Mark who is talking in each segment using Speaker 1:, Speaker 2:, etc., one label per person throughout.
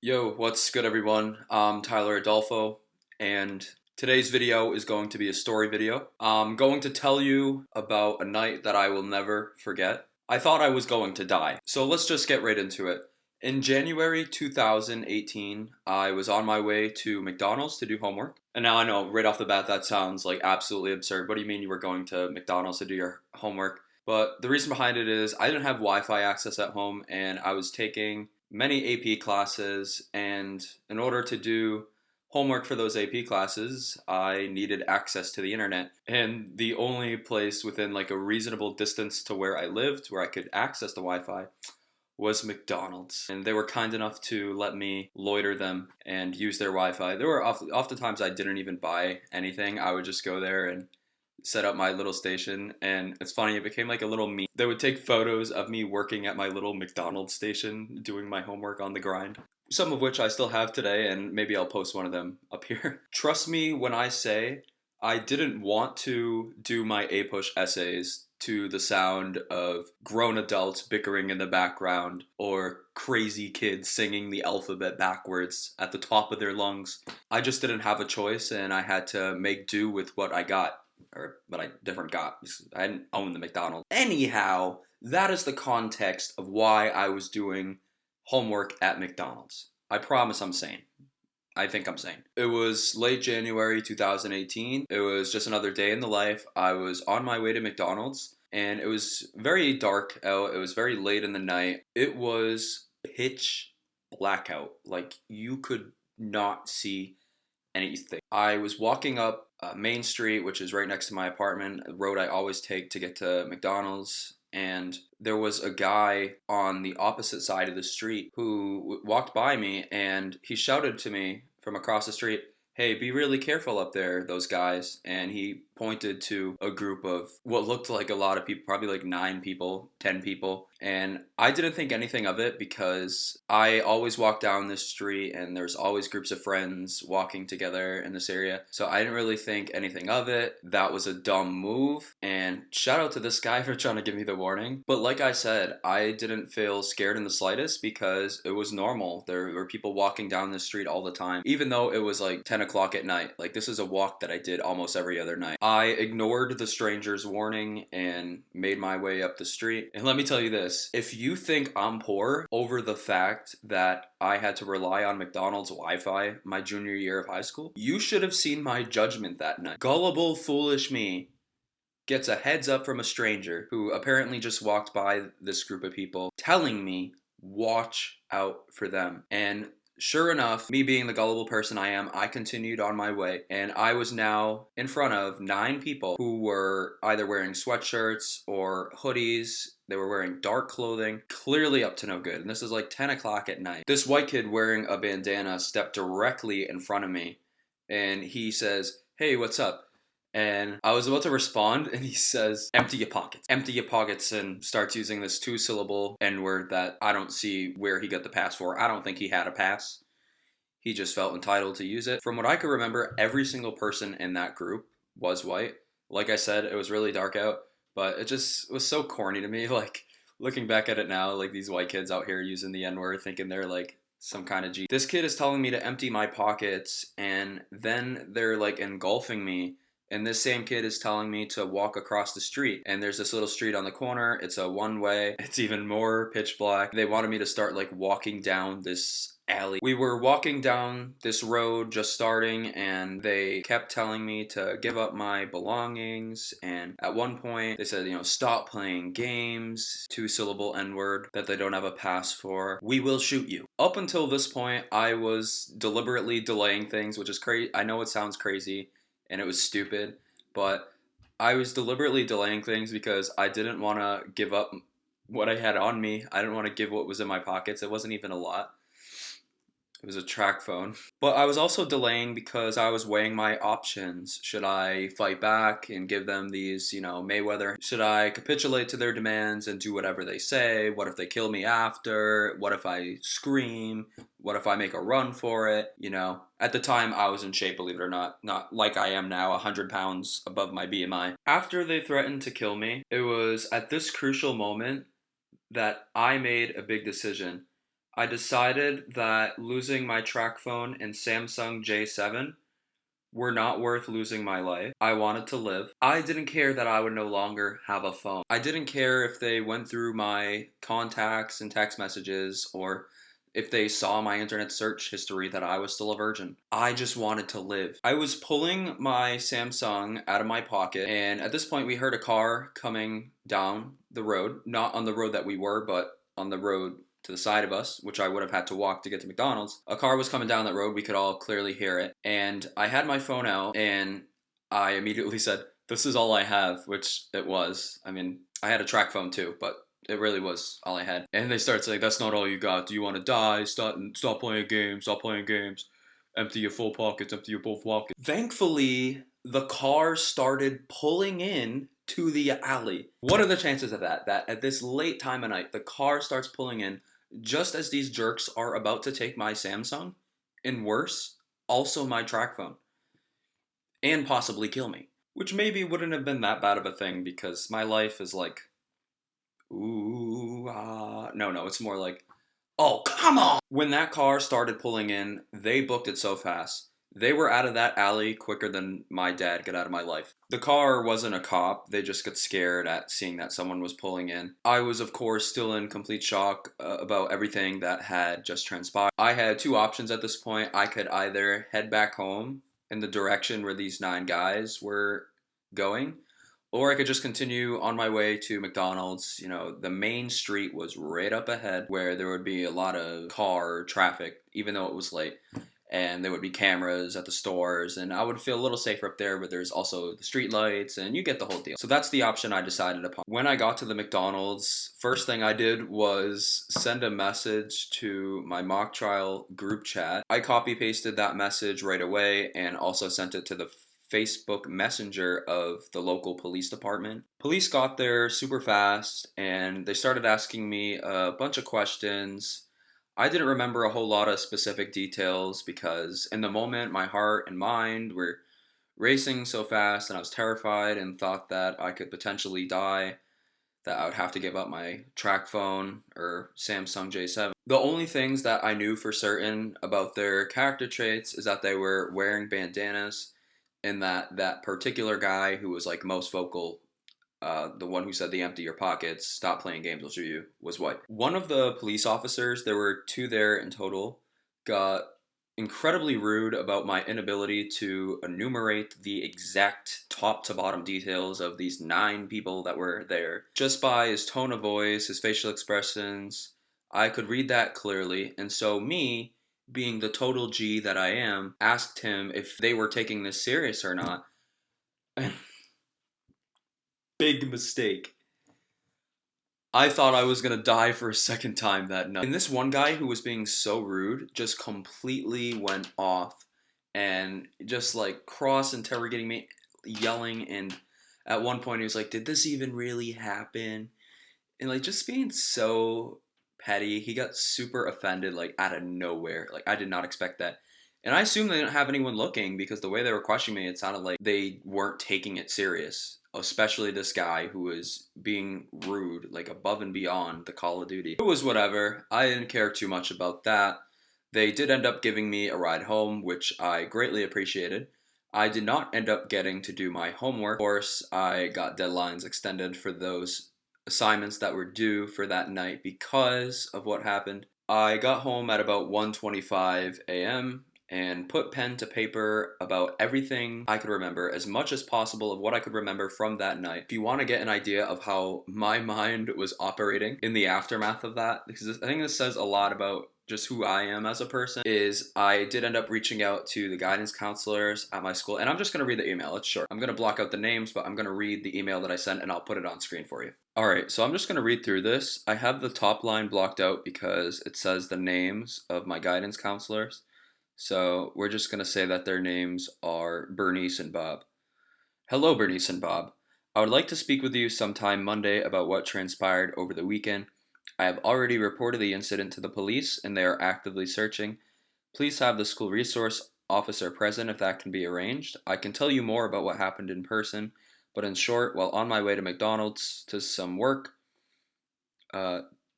Speaker 1: Yo, what's good everyone? I'm Tyler Adolfo, and today's video is going to be a story video. I'm going to tell you about a night that I will never forget. I thought I was going to die, so let's just get right into it. In January 2018, I was on my way to McDonald's to do homework. And now I know, right off the bat, that sounds like absolutely absurd. What do you mean you were going to McDonald's to do your homework? But the reason behind it is I didn't have Wi-Fi access at home, and I was taking many AP classes, and in order to do homework for those AP classes, I needed access to the internet. And the only place within like a reasonable distance to where I lived where I could access the Wi-Fi was McDonald's. And they were kind enough to let me loiter them and use their Wi-Fi. There were oftentimes I didn't even buy anything. I would just go there and set up my little station, and it's funny, it became like a little meme. They would take photos of me working at my little McDonald's station doing my homework on the grind, some of which I still have today, and maybe I'll post one of them up here. Trust me when I say I didn't want to do my A-push essays to the sound of grown adults bickering in the background or crazy kids singing the alphabet backwards at the top of their lungs. I just didn't have a choice, and I had to make do with what I got. But I different got. I didn't own the McDonald's. Anyhow, that is the context of why I was doing homework at McDonald's. I promise I'm sane. I think I'm sane. It was late January 2018. It was just another day in the life. I was on my way to McDonald's, and it was very dark out. It was very late in the night. It was pitch blackout. Like, you could not see anything. I was walking up Main Street, which is right next to my apartment, a road I always take to get to McDonald's, and there was a guy on the opposite side of the street who walked by me, and he shouted to me from across the street, "Hey, be really careful up there, those guys." And he pointed to a group of what looked like a lot of people, probably like 9 people, 10 people. And I didn't think anything of it because I always walk down this street and there's always groups of friends walking together in this area. So I didn't really think anything of it. That was a dumb move. And shout out to this guy for trying to give me the warning. But like I said, I didn't feel scared in the slightest because it was normal. There were people walking down the street all the time, even though it was like 10 o'clock at night. Like, this is a walk that I did almost every other night. I ignored the stranger's warning and made my way up the street. And let me tell you this, if you think I'm poor over the fact that I had to rely on McDonald's Wi-Fi my junior year of high school, you should have seen my judgment that night. Gullible, foolish me gets a heads up from a stranger who apparently just walked by this group of people telling me, watch out for them. And sure enough, me being the gullible person I am, I continued on my way, and I was now in front of 9 people who were either wearing sweatshirts or hoodies. They were wearing dark clothing, clearly up to no good. And this is like 10 o'clock at night. This white kid wearing a bandana stepped directly in front of me, and he says, "Hey, what's up?" And I was about to respond, and he says, "Empty your pockets. Empty your pockets," and starts using this 2-syllable N-word that I don't see where he got the pass for. I don't think he had a pass. He just felt entitled to use it. From what I can remember, every single person in that group was white. Like I said, it was really dark out, but it just was so corny to me. Like, looking back at it now, like these white kids out here using the N-word thinking they're like some kind of G. This kid is telling me to empty my pockets, and then they're like engulfing me. And this same kid is telling me to walk across the street. And there's this little street on the corner. It's a one-way. It's even more pitch black. They wanted me to start like walking down this alley. We were walking down this road just starting, and they kept telling me to give up my belongings. And at one point they said, stop playing games, 2-syllable N-word that they don't have a pass for. We will shoot you. Up until this point, I was deliberately delaying things, which is crazy. I know it sounds crazy and it was stupid, but I was deliberately delaying things because I didn't want to give up what I had on me. I didn't want to give what was in my pockets. It wasn't even a lot. It was a track phone. But I was also delaying because I was weighing my options. Should I fight back and give them these, Mayweather? Should I capitulate to their demands and do whatever they say? What if they kill me after? What if I scream? What if I make a run for it? At the time I was in shape, believe it or not. Not like I am now, 100 pounds above my BMI. After they threatened to kill me, it was at this crucial moment that I made a big decision. I decided that losing my track phone and Samsung J7 were not worth losing my life. I wanted to live. I didn't care that I would no longer have a phone. I didn't care if they went through my contacts and text messages or if they saw my internet search history that I was still a virgin. I just wanted to live. I was pulling my Samsung out of my pocket, and at this point, we heard a car coming down the road. Not on the road that we were, but on the road to the side of us, which I would have had to walk to get to McDonald's. A car was coming down that road. We could all clearly hear it. And I had my phone out, and I immediately said, "This is all I have," which it was. I mean, I had a track phone too, but it really was all I had. And they started saying, "That's not all you got. Do you want to die? Stop playing games. Stop playing games. Empty your full pockets. Empty your both pockets." Thankfully, the car started pulling in to the alley. What are the chances of that? That at this late time of night, the car starts pulling in just as these jerks are about to take my Samsung, and worse, also my track phone, and possibly kill me. Which maybe wouldn't have been that bad of a thing because my life is like, ooh, ah. No, it's more like, oh, come on! When that car started pulling in, they booked it so fast. They were out of that alley quicker than my dad got out of my life. The car wasn't a cop, they just got scared at seeing that someone was pulling in. I was, of course, still in complete shock about everything that had just transpired. I had two options at this point. I could either head back home in the direction where these 9 guys were going, or I could just continue on my way to McDonald's. You know, the main street was right up ahead where there would be a lot of car traffic, even though it was late. And there would be cameras at the stores, and I would feel a little safer up there, but there's also the street lights, and you get the whole deal. So that's the option I decided upon. When I got to the McDonald's, first thing I did was send a message to my mock trial group chat. I copy pasted that message right away and also sent it to the Facebook Messenger of the local police department. Police got there super fast and they started asking me a bunch of questions. I didn't remember a whole lot of specific details because in the moment my heart and mind were racing so fast and I was terrified and thought that I could potentially die, that I would have to give up my track phone or Samsung J7. The only things that I knew for certain about their character traits is that they were wearing bandanas and that that particular guy who was like most vocal, the one who said the empty your pockets, stop playing games, I'll shoot you, was white. One of the police officers, there were 2 there in total, got incredibly rude about my inability to enumerate the exact top to bottom details of these 9 people that were there. Just by his tone of voice, his facial expressions, I could read that clearly, and so me, being the total G that I am, asked him if they were taking this serious or not. Big mistake. I thought I was gonna die for a second time that night. And this one guy who was being so rude just completely went off and just like cross interrogating me, yelling, and at one point he was like, "Did this even really happen?" And like just being so petty. He got super offended like out of nowhere. Like I did not expect that. And I assumed they didn't have anyone looking because the way they were questioning me, it sounded like they weren't taking it serious. Especially this guy who was being rude, like above and beyond the Call of Duty. It was whatever. I didn't care too much about that. They did end up giving me a ride home, which I greatly appreciated. I did not end up getting to do my homework. Of course, I got deadlines extended for those assignments that were due for that night because of what happened. I got home at about 1:25 a.m. and put pen to paper about everything I could remember, as much as possible of what I could remember from that night. If you want to get an idea of how my mind was operating in the aftermath of that, because I think this says a lot about just who I am as a person, is I did end up reaching out to the guidance counselors at my school, and I'm just going to read the email. It's short. I'm going to block out the names, but I'm going to read the email that I sent and I'll put it on screen for you. Alright, so I'm just going to read through this. I have the top line blocked out because it says the names of my guidance counselors. So we're just going to say that their names are Bernice and Bob. Hello, Bernice and Bob. I would like to speak with you sometime Monday about what transpired over the weekend. I have already reported the incident to the police and they are actively searching. Please have the school resource officer present if that can be arranged. I can tell you more about what happened in person, but in short, while on my way to McDonald's to some work,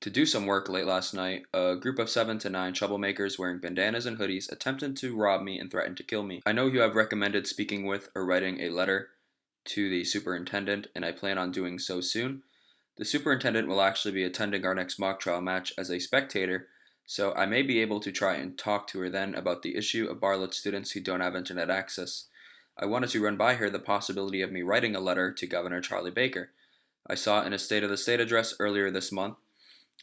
Speaker 1: to do some work late last night, a group of 7 to 9 troublemakers wearing bandanas and hoodies attempted to rob me and threatened to kill me. I know you have recommended speaking with or writing a letter to the superintendent, and I plan on doing so soon. The superintendent will actually be attending our next mock trial match as a spectator, so I may be able to try and talk to her then about the issue of Bartlett students who don't have internet access. I wanted to run by her the possibility of me writing a letter to Governor Charlie Baker. I saw in a State of the State address earlier this month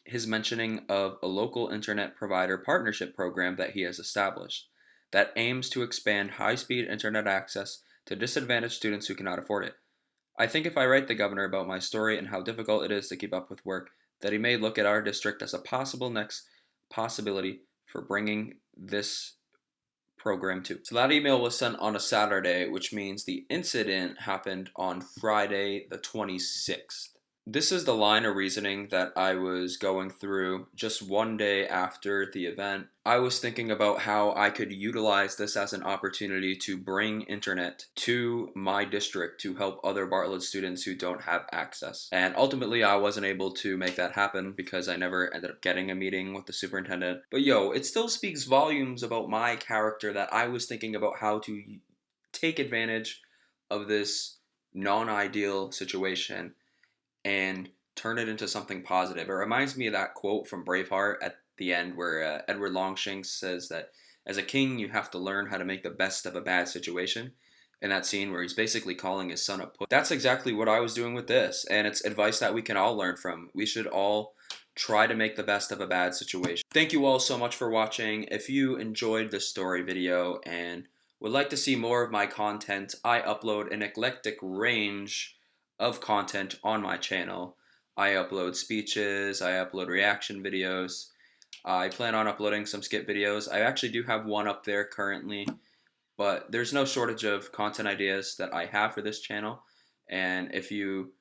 Speaker 1: his mentioning of a local internet provider partnership program that he has established that aims to expand high speed internet access to disadvantaged students who cannot afford it. I think if I write the governor about my story and how difficult it is to keep up with work, that he may look at our district as a possible next possibility for bringing this program to. So that email was sent on a Saturday, which means the incident happened on Friday the 26th. This is the line of reasoning that I was going through just one day after the event. I was thinking about how I could utilize this as an opportunity to bring internet to my district to help other Bartlett students who don't have access. And ultimately, I wasn't able to make that happen because I never ended up getting a meeting with the superintendent. But yo, it still speaks volumes about my character that I was thinking about how to take advantage of this non-ideal situation and turn it into something positive. It reminds me of that quote from Braveheart at the end where Edward Longshanks says that as a king, you have to learn how to make the best of a bad situation. In that scene where he's basically calling his son a puss. That's exactly what I was doing with this, and it's advice that we can all learn from. We should all try to make the best of a bad situation. Thank you all so much for watching. If you enjoyed this story video and would like to see more of my content, I upload an eclectic range of content on my channel. I upload speeches, I upload reaction videos. I plan on uploading some skit videos. I actually do have one up there currently, but there's no shortage of content ideas that I have for this channel. And if you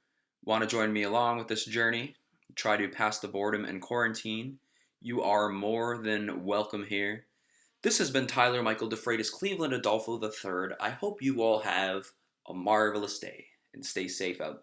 Speaker 1: want to join me along with this journey, try to pass the boredom and quarantine, you are more than welcome here. This has been Tyler Michael DeFreitas, Cleveland Adolfo III. I hope you all have a marvelous day and stay safe out there.